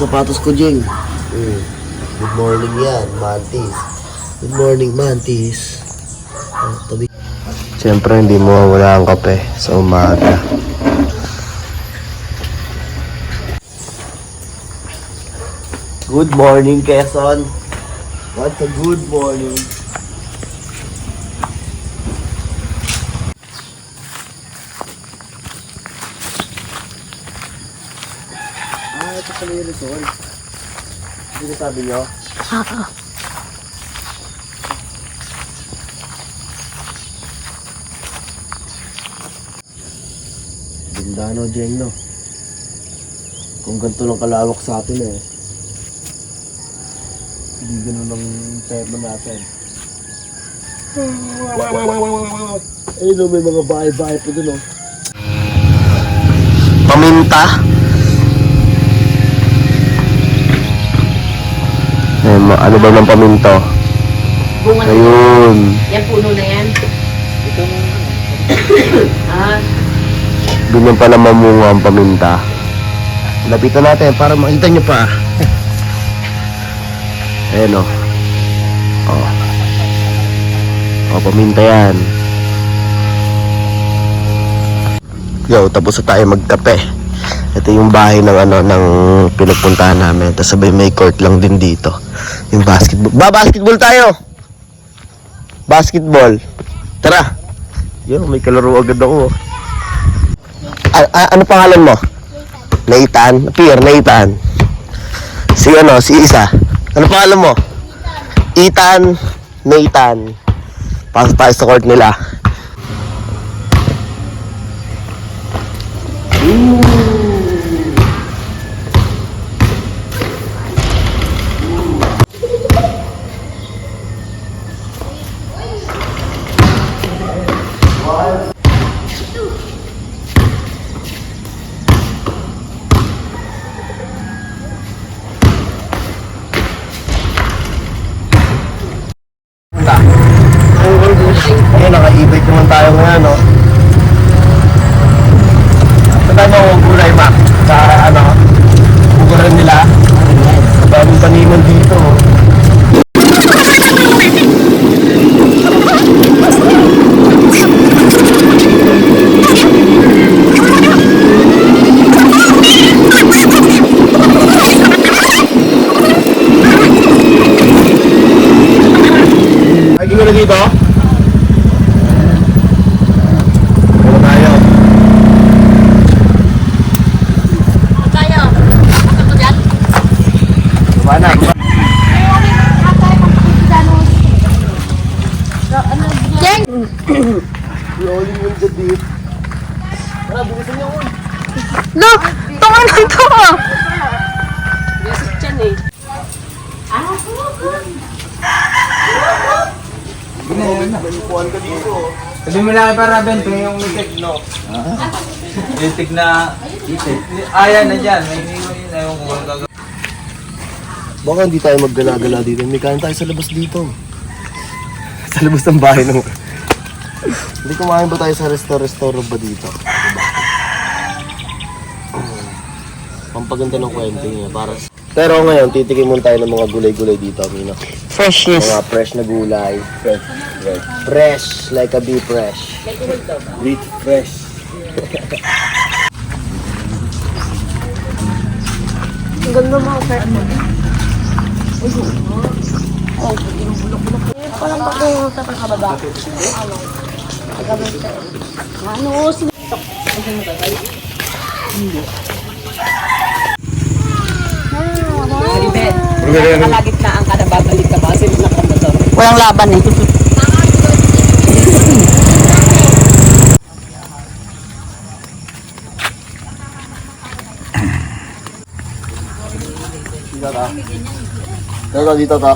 Sapatos ko, Jing. Good morning yan, Mantis. Good morning, Mantis. Tabi. Siyempre, hindi mo wala ang kape sa umaga. Good morning, Quezon. What a good morning. Ito pala yung resort. Hindi sabi nyo? Oo. Ganda no, Jeng, no? Kung ganito lang kalawak sa atin eh. Hindi ganun ang termo natin. Ayun no, may mga bahay-bahay po dun, oh. Paminta. Ano ba ng paminto? Bunga na Ayun. yan, puno na yan. Ito na. Ganyan pala mamunga ang paminta. Lapitan natin para makita nyo pa. Ayan o. Paminta yan. Yo, tapos na tayo magkape. Ito yung bahay ng ng pinagpuntahan namin. Tapos sabay may court lang din dito. Yung basketball. Basketball tayo! Basketball. Tara! Yun, may kalaro agad ako. Ano pangalan mo? Nathan? Pierre, Nathan. Si Isa. Ano pangalan mo? Ethan, Nathan. Pasok tayo sa court nila. Ayun, naka-e-bike naman tayo ngayon, no? Saan tayo mag-gulay, Mac? Sa, bukuran nila. Daming paniman dito. Ay, gano'n dito? Rolling yung gabi. Bilisan niyo ako. No! Itong ano ito? Visit yan eh. Manipuan ka dito. Sabi mo lang para bento yung itik, no? Itik na itik. Ayan na dyan. May iniwan yun. Ayaw ko kung gagawin. Baka hindi tayo maggala-gala dito. May kain tayo sa labas dito. Sa labas ng bahay ng... Hindi kumain ba tayo sa restaurant ba dito? Pampaganda ng kwento niya para sa... Pero ngayon, titikim muna tayo ng mga gulay-gulay dito, Amina. Freshness. Mga fresh na gulay. Fresh. Like a bee fresh. Bee fresh. Ang ganda mga fresh mo. Oh, bulok-bulok. Parang bago sa pagkababa. Ano, sinitok. Hindi. Maribel, nakalagitnaan ka na babalik ka ba? Sino na ka motor? Walang laban eh. Dito ta.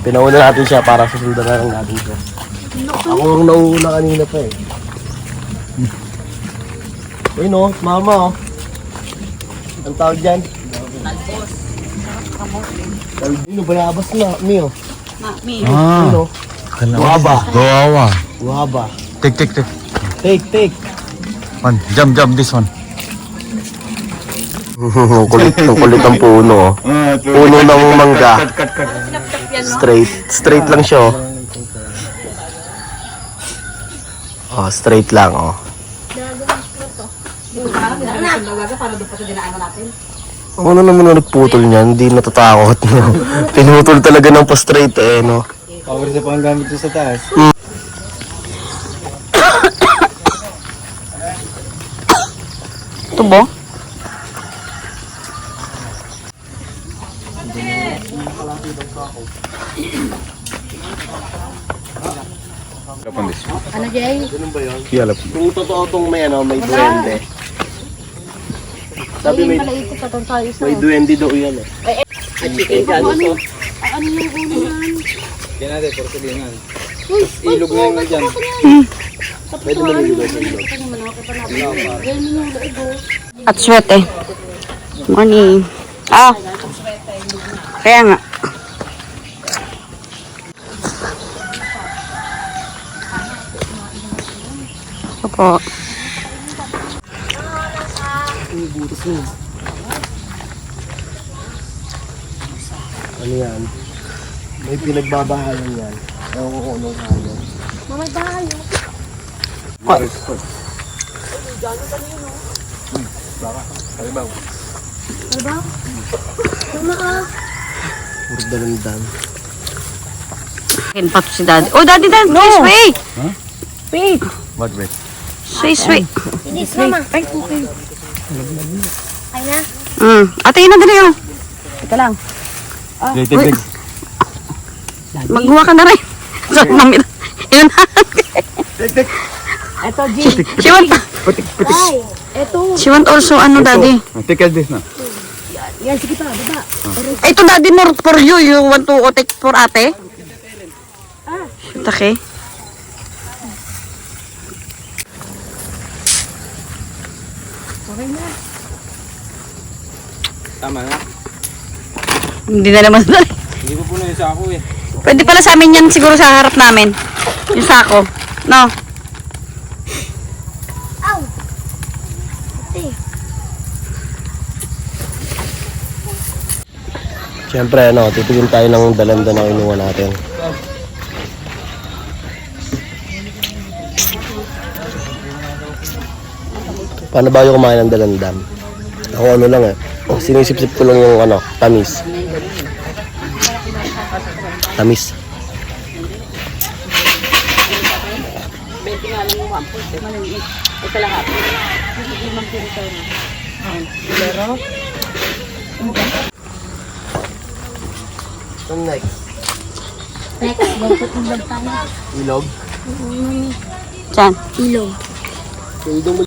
Pinauna natin siya para susundan na lang natin siya. Ako ang nauuna kanina pa eh. Uy no, mama oh. Ang tawag dyan? Albino, bayabas na. Mio. Ah. Ano? Guava. Guava. Guava. Take. Take. One. Jump, this one. Ang kulit ang puno. Puno ng mangga. Straight lang siya. Oh, straight lang oh. Ano naman na nagputol niyan? Hindi natatakot. No? Pinutol talaga ng pa-straight eh, no? Power sa panggamit sa taas. Tubo? Ano, Jay? Kung totoo tong may duwende. Sabi may Malaikot ka tayo sa... duwende daw yan eh. Ano yung ulo yan? Yan natin, porcelinan. Uy, Ilog na yung dyan. Pwede mo nilagay sa ilog. At swerte. Morning. Ah. Kaya nga. Opo. Ano yan? May pinagbabahalan yan. Ewan ko kung anong halo. Mamay bahay. Puro dalandan. Akin pa to si daddy. Oh, daddy, no! Wait! Wait! What, wait? Sweet. Hindi, mama. Ay, okay. Ay na. Ate, yun na dali oh. Teka lang. Take. Maghuwa ka na rin. So, mami. Yun na. Take. Ito, G. She want, Ay, ito. she want also ano, daddy. Take this na. Yan, sige pa, diba? Ito, daddy, more for you. You want to take for ate? Okay. Okay na. Tama na. Hindi na naman dali. Hindi ko puno yung sako eh. Pwede pala sa amin yan siguro sa harap namin. Yung sako. No? Ow! Ate. Siyempre, titigil tayo ng dalanda na kinuha natin. Paano ba yung kumain ng dalandan? Ako ano lang eh. Sinisip-sip ko lang yung tamis. Tamis. Ano next? Next, dapat ilog tayo. Ilog? Diyan. Ilog. Sino mo?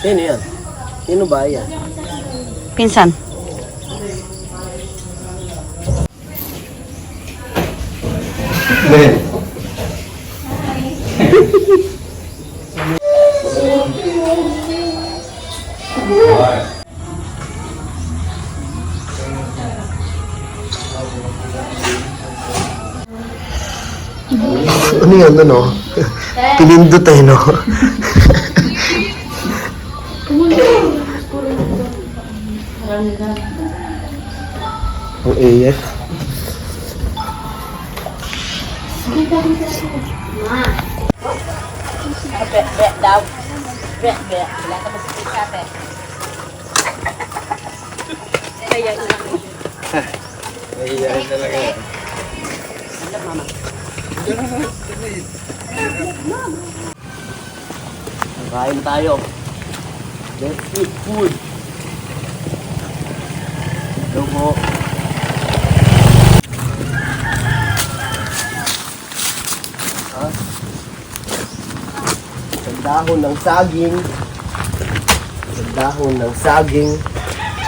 Sino yan? Sino ba yan? Pinsan. Ben. Ano yan, Pinindot no? Ang AF. Nahihiyain talaga yan. Kain tayo. Let's eat food. Ito po. Isang dahon ng saging. Isang dahon ng saging.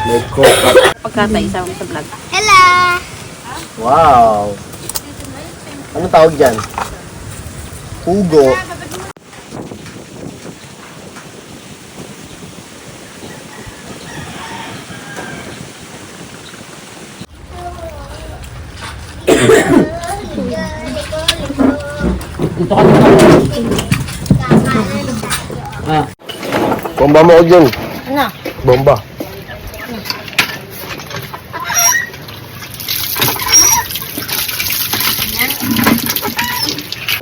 May coca. Pagkatay, isa mo sa vlog. Hello! Wow! Ano tawag dyan? Pugo. Bomba mo ko dyan. Ano? Bomba.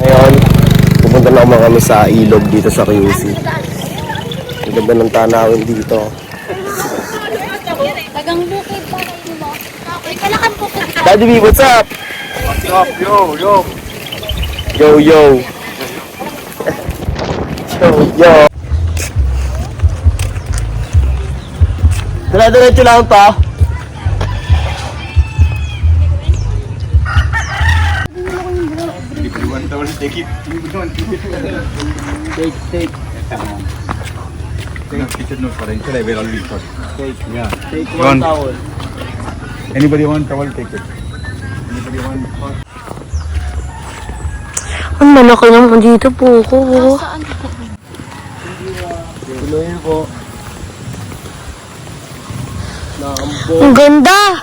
Ngayon, pupunta na naman kami sa ilog dito sa QC. Ang ganda ng tanawin dito. Tagang bukid pa kayo mo. Okay, kalakan bukid. Daddy B, what's up? What's up? Yo, yo. Yo, yo. Yo, yo. Dire-diretso lang to. If you want towel, take it. If you don't, keep it. Take. Kitchen note for inside. I will already shot. Take. Yeah. Take One. one towel. Anybody want towel? Take it. Anybody want? Ang malaki naman dito po ko. Tuloyin ko. Naambon. Ang ganda!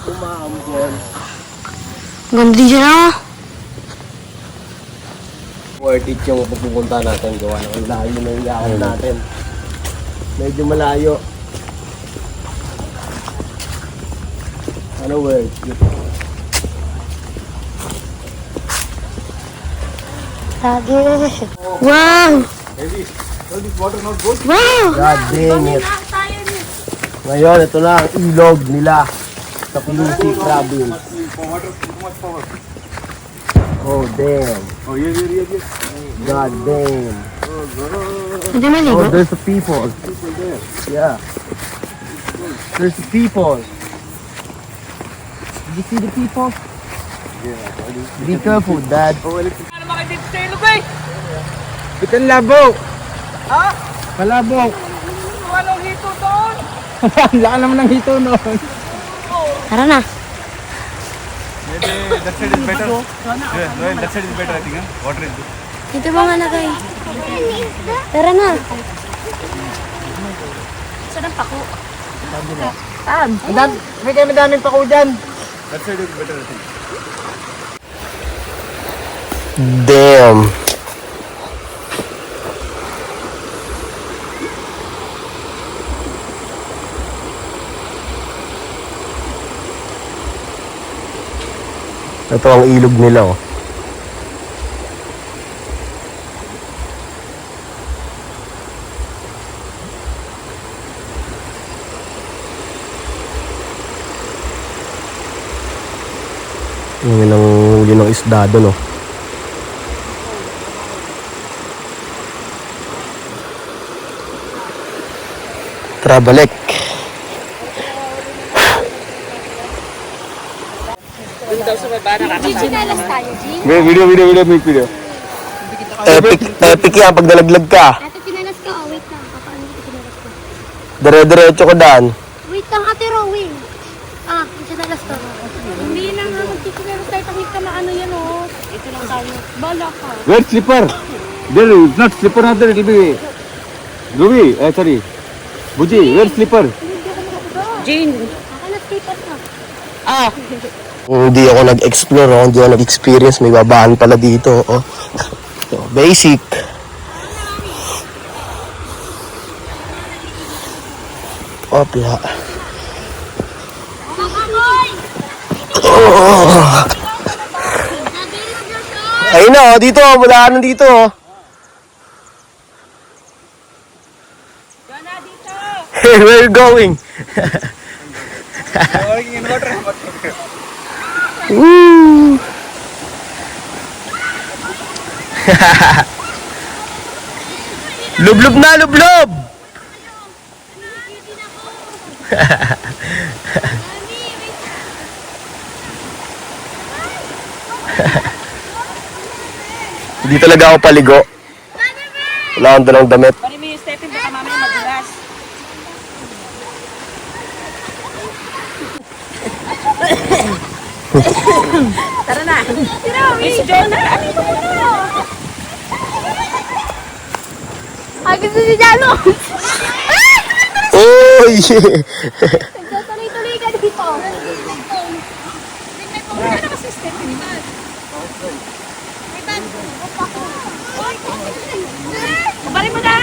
Umaambon. Ganda din siya na. Worth it yung pupunta natin. Gawa ng layo na yung yakap natin. Medyo malayo. Ano worth it? Lagi. Wow! Wow! God dang it. Ngayon, ito na ang ilog nila sa QC Province. Oh, damn. Oh, yeah. God damn. Hindi maligo. Oh, there's the people. Yeah. There's the people. Did you see the people? Yeah. Be careful, Dad. Bitan labo. Palabok. Anong hito doon? Laka naman ng hito noon. Tara na. Maybe that side is better. Yeah, no, that side is better, I think. Water is good. Dito ba nga lagay? Tara na. Saan ang pako? Saan? May kami daming pako dyan. That side is better, I think. Damn. Ito ang ilog nila, oh. Yung ang huli ng isda doon, oh. Trabalik. Chinalas tayo, Jin. Video, make video. Epic yan pag nalaglag ka. Ate, chinalas ka. Oh, wait lang. Papaano ko chinalas ko? Dire-diretso ko daan. Wait lang, Ate Rowing. Ah, chinalas ka. Hindi lang nga magchinalas tayo. Takit ka na ano yan, oh. Ito lang tayo. Bala ka. Where slipper? There is not slipper, not there. It will be. Ruby, sorry. Buji, where slipper? Jane. Ako na slippers na. Kung hindi ako nag-explore, oh, hindi ako nag-experience, may babahan pala dito. Oh. So, basic. Opla. Oh. Ayun na, oh, dito, madaanan dito. Oh. Where are you going? Woo! Lublob na, lublob! Hindi talaga ako paligo. Wala akong dalang damit. Pari mo yung stepin, baka mamaya madulas. Tara na. Miss Jonah, ano ito mo na? Ay, gusto si Jalo. Oy! Nagtutuloy-tuloy ka dito. Kabarin mo na!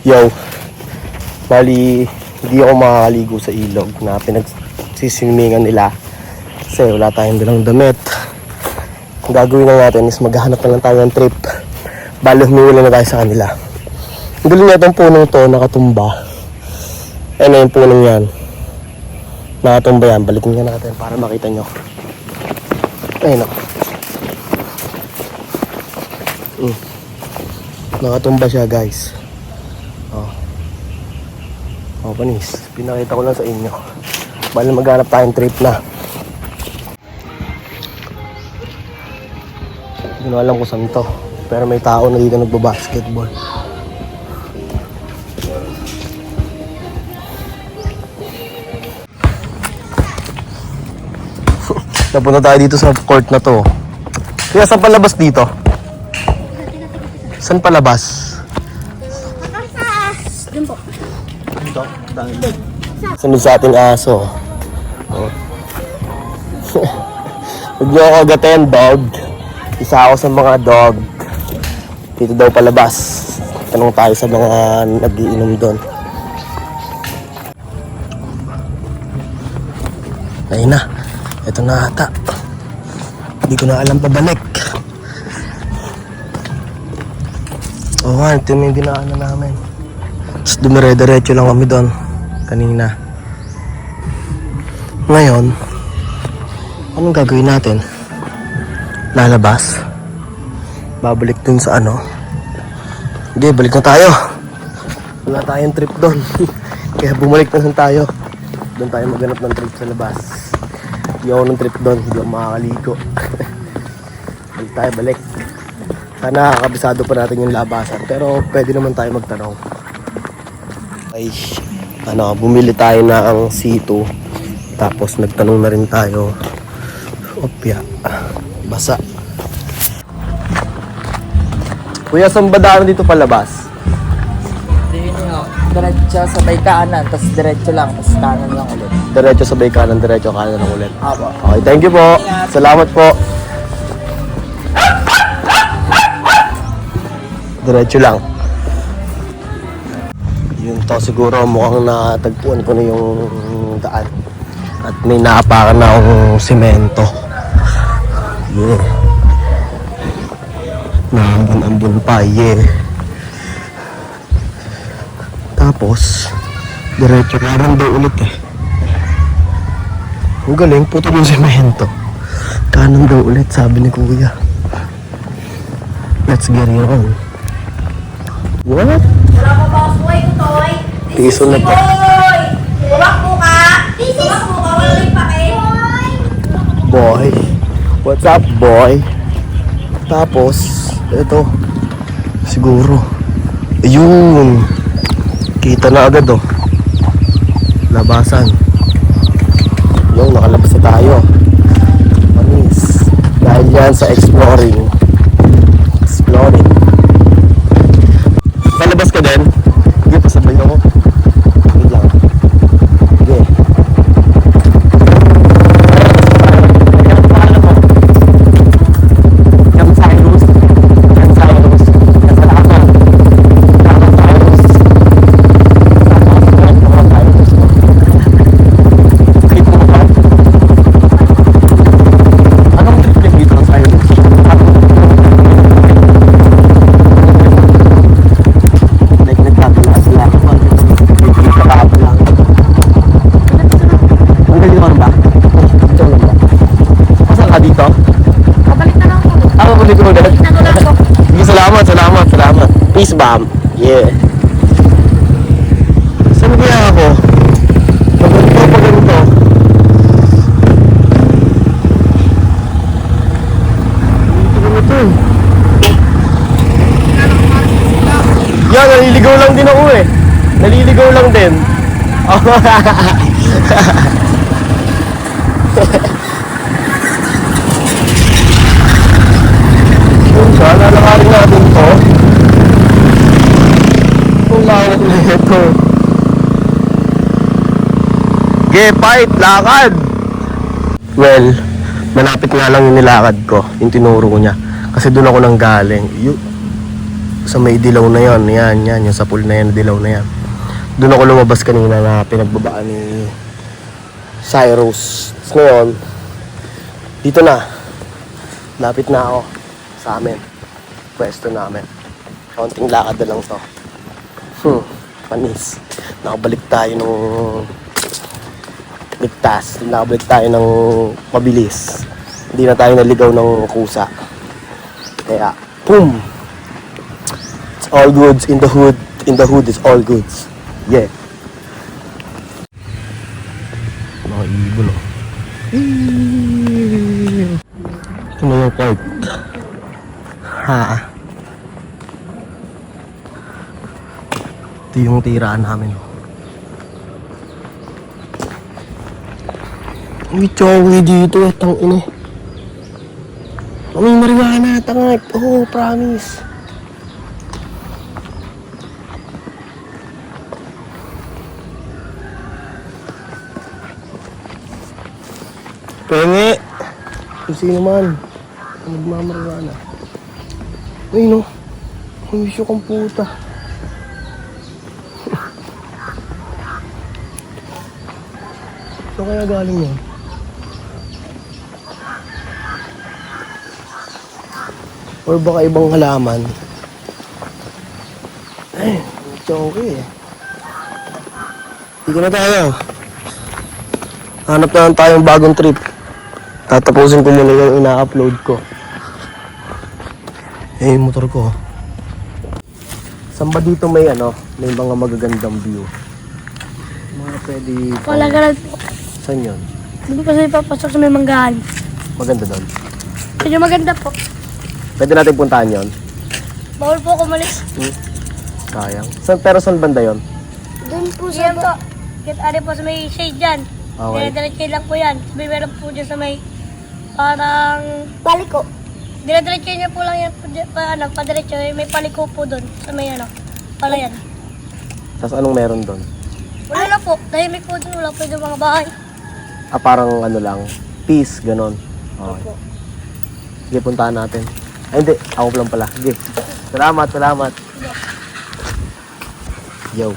Yo, bali, hindi ako makakaligo sa ilog na pinagsiswimingan nila kasi wala tayong dalang damit. Ang gagawin na natin is maghahanap na lang tayo ng trip. Bali, humiwala na tayo sa kanila. Ang galing na itong punong to, nakatumba. Ano yung punong yan? Nakatumba yan, balikin nga natin para makita nyo. Ayun o. Nakatumba siya guys. Panis, pinakita ko lang sa inyo. Bali maghanap tayong trip na. Hindi ko alam kung saan to. Pero may tao na dito nagbabasketball. Napunta tayo dito sa court na to. Kaya saan palabas dito? Saan palabas? Dun po. Sunod sa ating aso. Huwag niyo ako agatin, dog. Isa ako sa mga dog. Dito daw palabas. Tanong tayo sa mga nagiinom doon. Ayun na. Ito na ata. Hindi ko na alam pabalik. Oo nga, ito yung dinaanan namin. Tapos dumire-diretso lang kami doon kanina. Ngayon, anong gagawin natin? Lalabas? Babalik dun sa ano? Hindi, balik na tayo. Wala tayong trip doon. Kaya bumalik na lang tayo. Doon tayo maghanap ng trip sa labas. Hindi ako ng trip doon, hindi ako makakaligo. Balik tayo, balik. Sana kabisado pa natin yung labasan. Pero pwede naman tayo magtanong. Ay, bumili tayo ng C2. Tapos nagtanong na rin tayo. Opya. Basa. Kuya, saan ba daan dito palabas? Diretso sa may kanan, tapos diretso lang, tapos kanan lang ulit. Diretso sabay kanan, diretso kanan lang ulit. Apo. Okay, thank you po. Salamat po. Diretso lang. Yun to, siguro mukhang natagpuan ko na yung daan. At may naapakan na akong semento. Yeah. Naambun-ambun pa, yeah. Tapos, diretso kanan daw ulit eh. Ang galing, puto yung semento. Kanan daw ulit, sabi ni kuya. Let's get it on. What? Wala pa ba ako boy, Toy? Piso na to. Boy! Huwag po ka! Huwag po ka, wala rin pa kayo. Boy. What's up, boy? Tapos, ito. Siguro. Ayun. Kita na agad, oh. Labasan. Yung nakalabas na tayo. Panis. Dahil yan sa exploring. Exploring. Palabas ka din? Sige, pasabay ako. Wait lang. Sige. Salamat. Peace bomb. Yeah. Saan kaya ako? Pag-ganito. Ito. Yan, naliligaw lang din ako eh. Naliligaw lang din. Sana nakarin natin to. Kung lawak na ito. Fight, lakad! Well, Malapit nga lang yung nilakad ko, yung tinuro ko niya. Kasi doon ako nang galing. Sa may dilaw na yon, yan, yung sa pool na yan, dilaw na yan. Doon ako lumabas kanina na pinagbabaan ni Cyrus. Tapos ngayon, dito na. Lapit na ako sa amin. Pwesto namin. Kaunting lakad na lang to. Panis. Nakabalik tayo ng ligtas. Nakabalik tayo ng mabilis. Hindi na tayo naligaw ng kusa. Kaya, boom! It's all goods in the hood. In the hood is all goods. Yeah. Mga ibon, oh. Ito na yung park. Ha? Ito yung tiraan namin, oh. May chowi dito, tang ina. May marijuana, tangay. Oh, promise. Penge. Kung sino man. Magmamarijuana. Ay, no. Ang isyo kang puta. Saan kaya galing yan? Or baka ibang halaman. Ay, okay eh. Dito na tayo. Hanap na lang tayong bagong trip. Tatapusin ko muna yung ina-upload ko. Eh, yung motor ko. Saan ba dito may may mga magagandang view? Mga pwede... Wala ka lang po. Saan yun? Hindi pa sa ipapasok sa may manggahan. Maganda doon. Medyo maganda po. Pwede natin puntahan yon. Bawal po ako umalis. Sayang. Pero saan banda yon? Doon po sa... Yan po. Kaya po sa may shade dyan. Okay. Dire-diretso lang po yan. Sabi meron po dyan sa may parang... Paliko. Dire-diretso niya po lang yan. Padiretso. May paliko po doon. Sa may pala yan. Tapos anong meron doon? Wala na po. Tahimik po doon. Wala po yung mga bahay. Parang lang. Peace, ganon. Okay. Sige, puntahan natin. Ay, hindi. Ako lang pala. Sige. Salamat. Yo.